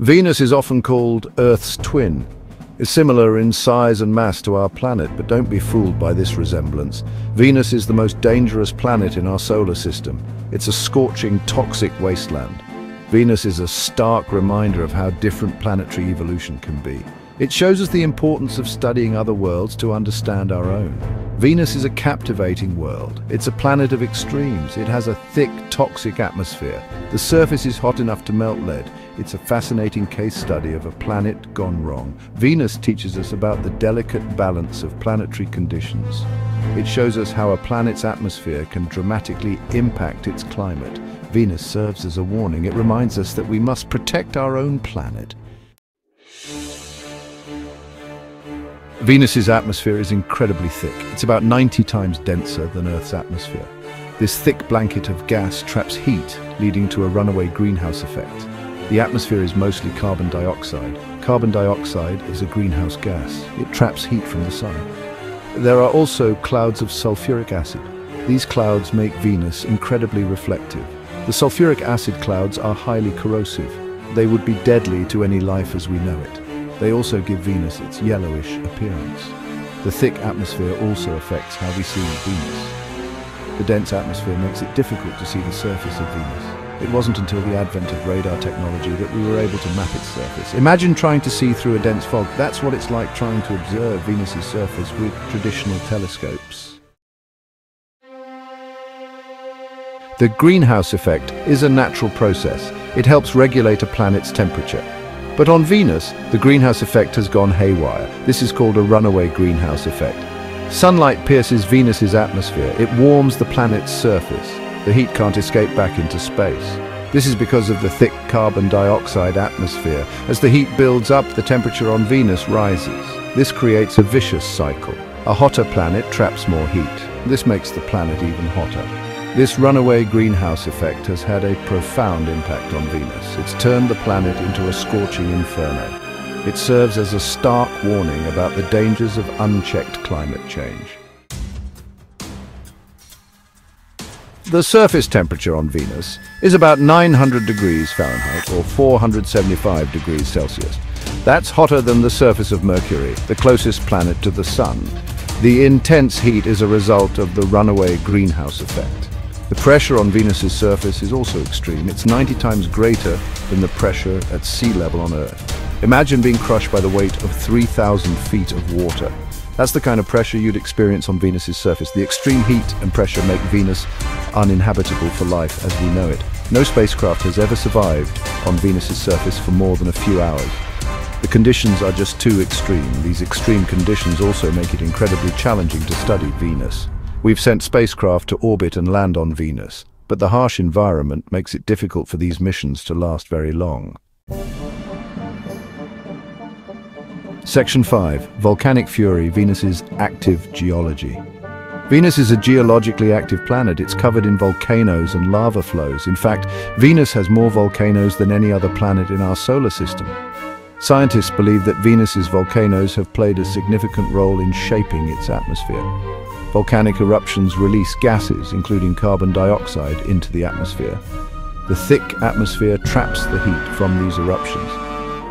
Venus is often called Earth's twin. It's similar in size and mass to our planet, but don't be fooled by this resemblance. Venus is the most dangerous planet in our solar system. It's a scorching, toxic wasteland. Venus is a stark reminder of how different planetary evolution can be. It shows us the importance of studying other worlds to understand our own. Venus is a captivating world. It's a planet of extremes. It has a thick, toxic atmosphere. The surface is hot enough to melt lead. It's a fascinating case study of a planet gone wrong. Venus teaches us about the delicate balance of planetary conditions. It shows us how a planet's atmosphere can dramatically impact its climate. Venus serves as a warning. It reminds us that we must protect our own planet. Venus's atmosphere is incredibly thick. It's about 90 times denser than Earth's atmosphere. This thick blanket of gas traps heat, leading to a runaway greenhouse effect. The atmosphere is mostly carbon dioxide. Carbon dioxide is a greenhouse gas. It traps heat from the sun. There are also clouds of sulfuric acid. These clouds make Venus incredibly reflective. The sulfuric acid clouds are highly corrosive. They would be deadly to any life as we know it. They also give Venus its yellowish appearance. The thick atmosphere also affects how we see Venus. The dense atmosphere makes it difficult to see the surface of Venus. It wasn't until the advent of radar technology that we were able to map its surface. Imagine trying to see through a dense fog. That's what it's like trying to observe Venus's surface with traditional telescopes. The greenhouse effect is a natural process. It helps regulate a planet's temperature. But on Venus, the greenhouse effect has gone haywire. This is called a runaway greenhouse effect. Sunlight pierces Venus's atmosphere. It warms the planet's surface. The heat can't escape back into space. This is because of the thick carbon dioxide atmosphere. As the heat builds up, the temperature on Venus rises. This creates a vicious cycle. A hotter planet traps more heat. This makes the planet even hotter. This runaway greenhouse effect has had a profound impact on Venus. It's turned the planet into a scorching inferno. It serves as a stark warning about the dangers of unchecked climate change. The surface temperature on Venus is about 900 degrees Fahrenheit or 475 degrees Celsius. That's hotter than the surface of Mercury, the closest planet to the Sun. The intense heat is a result of the runaway greenhouse effect. The pressure on Venus's surface is also extreme. It's 90 times greater than the pressure at sea level on Earth. Imagine being crushed by the weight of 3,000 feet of water. That's the kind of pressure you'd experience on Venus's surface. The extreme heat and pressure make Venus uninhabitable for life as we know it. No spacecraft has ever survived on Venus's surface for more than a few hours. The conditions are just too extreme. These extreme conditions also make it incredibly challenging to study Venus. We've sent spacecraft to orbit and land on Venus, but the harsh environment makes it difficult for these missions to last very long. Section 5. Volcanic Fury, Venus's active geology. Venus is a geologically active planet. It's covered in volcanoes and lava flows. In fact, Venus has more volcanoes than any other planet in our solar system. Scientists believe that Venus's volcanoes have played a significant role in shaping its atmosphere. Volcanic eruptions release gases, including carbon dioxide, into the atmosphere. The thick atmosphere traps the heat from these eruptions.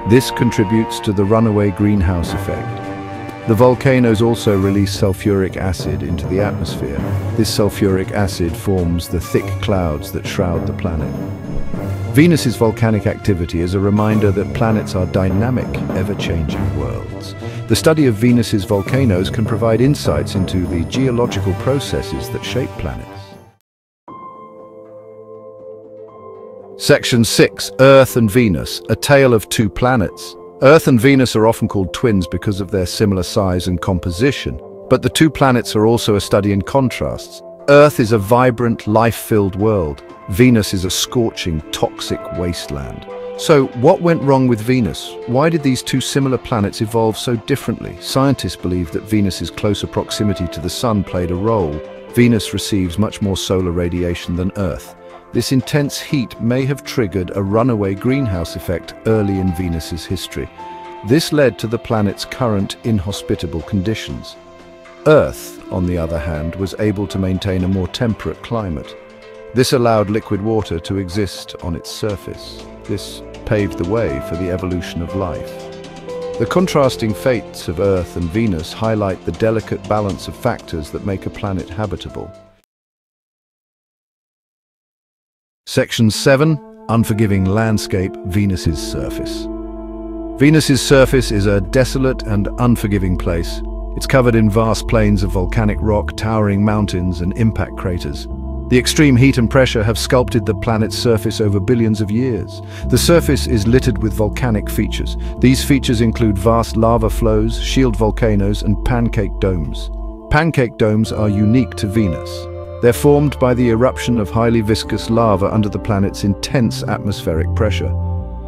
This contributes to the runaway greenhouse effect. The volcanoes also release sulfuric acid into the atmosphere. This sulfuric acid forms the thick clouds that shroud the planet. Venus's volcanic activity is a reminder that planets are dynamic, ever-changing worlds. The study of Venus's volcanoes can provide insights into the geological processes that shape planets. Section 6. Earth and Venus, a tale of two planets. Earth and Venus are often called twins because of their similar size and composition, but the two planets are also a study in contrasts. Earth is a vibrant, life-filled world. Venus is a scorching, toxic wasteland. So, what went wrong with Venus? Why did these two similar planets evolve so differently? Scientists believe that Venus's closer proximity to the Sun played a role. Venus receives much more solar radiation than Earth. This intense heat may have triggered a runaway greenhouse effect early in Venus's history. This led to the planet's current inhospitable conditions. Earth, on the other hand, was able to maintain a more temperate climate. This allowed liquid water to exist on its surface. This paved the way for the evolution of life. The contrasting fates of Earth and Venus highlight the delicate balance of factors that make a planet habitable. Section 7. Unforgiving landscape, Venus's surface. Venus's surface is a desolate and unforgiving place. It's covered in vast plains of volcanic rock, towering mountains, and impact craters. The extreme heat and pressure have sculpted the planet's surface over billions of years. The surface is littered with volcanic features. These features include vast lava flows, shield volcanoes, and pancake domes. Pancake domes are unique to Venus. They're formed by the eruption of highly viscous lava under the planet's intense atmospheric pressure.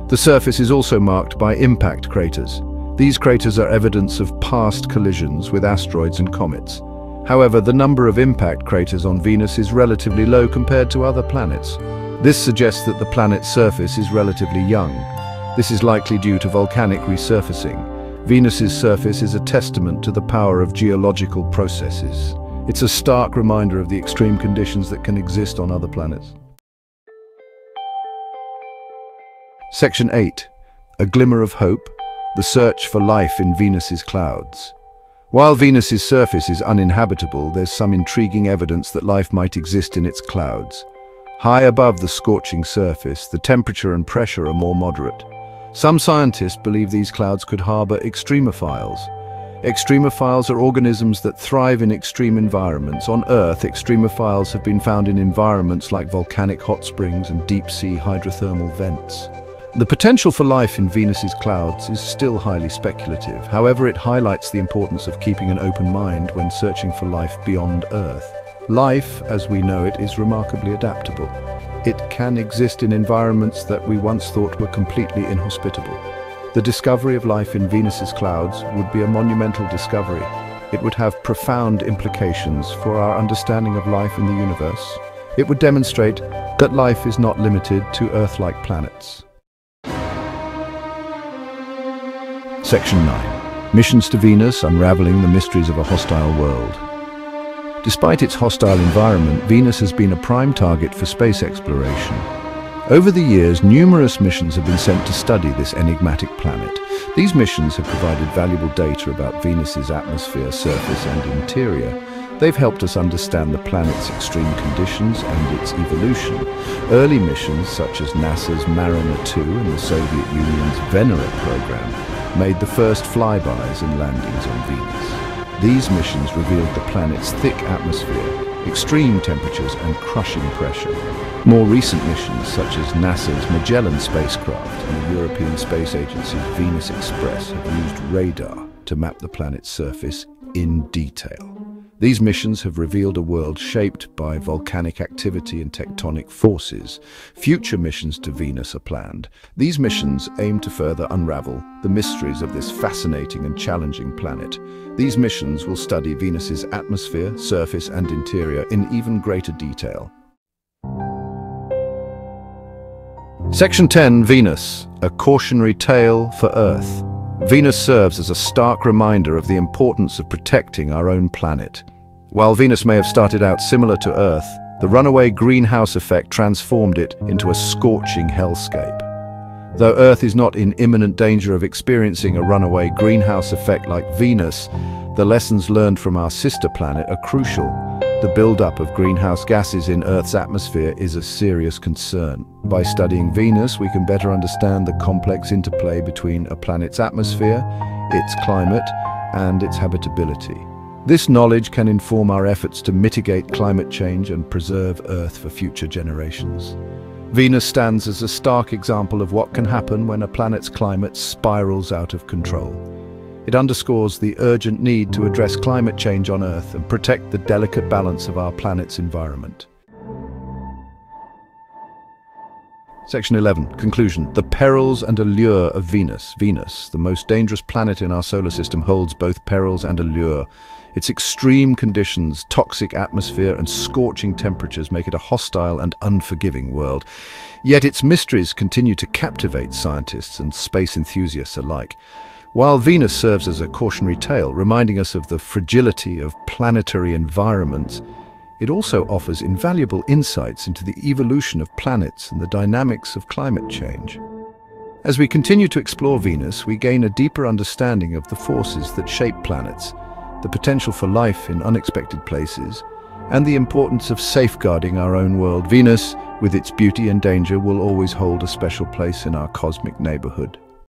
The surface is also marked by impact craters. These craters are evidence of past collisions with asteroids and comets. However, the number of impact craters on Venus is relatively low compared to other planets. This suggests that the planet's surface is relatively young. This is likely due to volcanic resurfacing. Venus's surface is a testament to the power of geological processes. It's a stark reminder of the extreme conditions that can exist on other planets. Section 8. A Glimmer of Hope, the search for life in Venus's clouds. While Venus's surface is uninhabitable, there's some intriguing evidence that life might exist in its clouds. High above the scorching surface, the temperature and pressure are more moderate. Some scientists believe these clouds could harbor extremophiles. Extremophiles are organisms that thrive in extreme environments. On Earth, extremophiles have been found in environments like volcanic hot springs and deep-sea hydrothermal vents. The potential for life in Venus's clouds is still highly speculative. However, it highlights the importance of keeping an open mind when searching for life beyond Earth. Life, as we know it, is remarkably adaptable. It can exist in environments that we once thought were completely inhospitable. The discovery of life in Venus's clouds would be a monumental discovery. It would have profound implications for our understanding of life in the universe. It would demonstrate that life is not limited to Earth-like planets. Section 9. Missions to Venus, unraveling the mysteries of a hostile world. Despite its hostile environment, Venus has been a prime target for space exploration. Over the years, numerous missions have been sent to study this enigmatic planet. These missions have provided valuable data about Venus's atmosphere, surface, and interior. They've helped us understand the planet's extreme conditions and its evolution. Early missions, such as NASA's Mariner 2 and the Soviet Union's Venera program, made the first flybys and landings on Venus. These missions revealed the planet's thick atmosphere, extreme temperatures, and crushing pressure. More recent missions, such as NASA's Magellan spacecraft and the European Space Agency's Venus Express, have used radar to map the planet's surface in detail. These missions have revealed a world shaped by volcanic activity and tectonic forces. Future missions to Venus are planned. These missions aim to further unravel the mysteries of this fascinating and challenging planet. These missions will study Venus's atmosphere, surface, and interior in even greater detail. Section 10. Venus, a cautionary tale for Earth. Venus serves as a stark reminder of the importance of protecting our own planet. While Venus may have started out similar to Earth, the runaway greenhouse effect transformed it into a scorching hellscape. Though Earth is not in imminent danger of experiencing a runaway greenhouse effect like Venus, the lessons learned from our sister planet are crucial. The buildup of greenhouse gases in Earth's atmosphere is a serious concern. By studying Venus, we can better understand the complex interplay between a planet's atmosphere, its climate, and its habitability. This knowledge can inform our efforts to mitigate climate change and preserve Earth for future generations. Venus stands as a stark example of what can happen when a planet's climate spirals out of control. It underscores the urgent need to address climate change on Earth and protect the delicate balance of our planet's environment. Section 11. Conclusion. The perils and allure of Venus. Venus, the most dangerous planet in our solar system, holds both perils and allure. Its extreme conditions, toxic atmosphere, and scorching temperatures make it a hostile and unforgiving world. Yet its mysteries continue to captivate scientists and space enthusiasts alike. While Venus serves as a cautionary tale, reminding us of the fragility of planetary environments, it also offers invaluable insights into the evolution of planets and the dynamics of climate change. As we continue to explore Venus, we gain a deeper understanding of the forces that shape planets, the potential for life in unexpected places, and the importance of safeguarding our own world. Venus, with its beauty and danger, will always hold a special place in our cosmic neighborhood.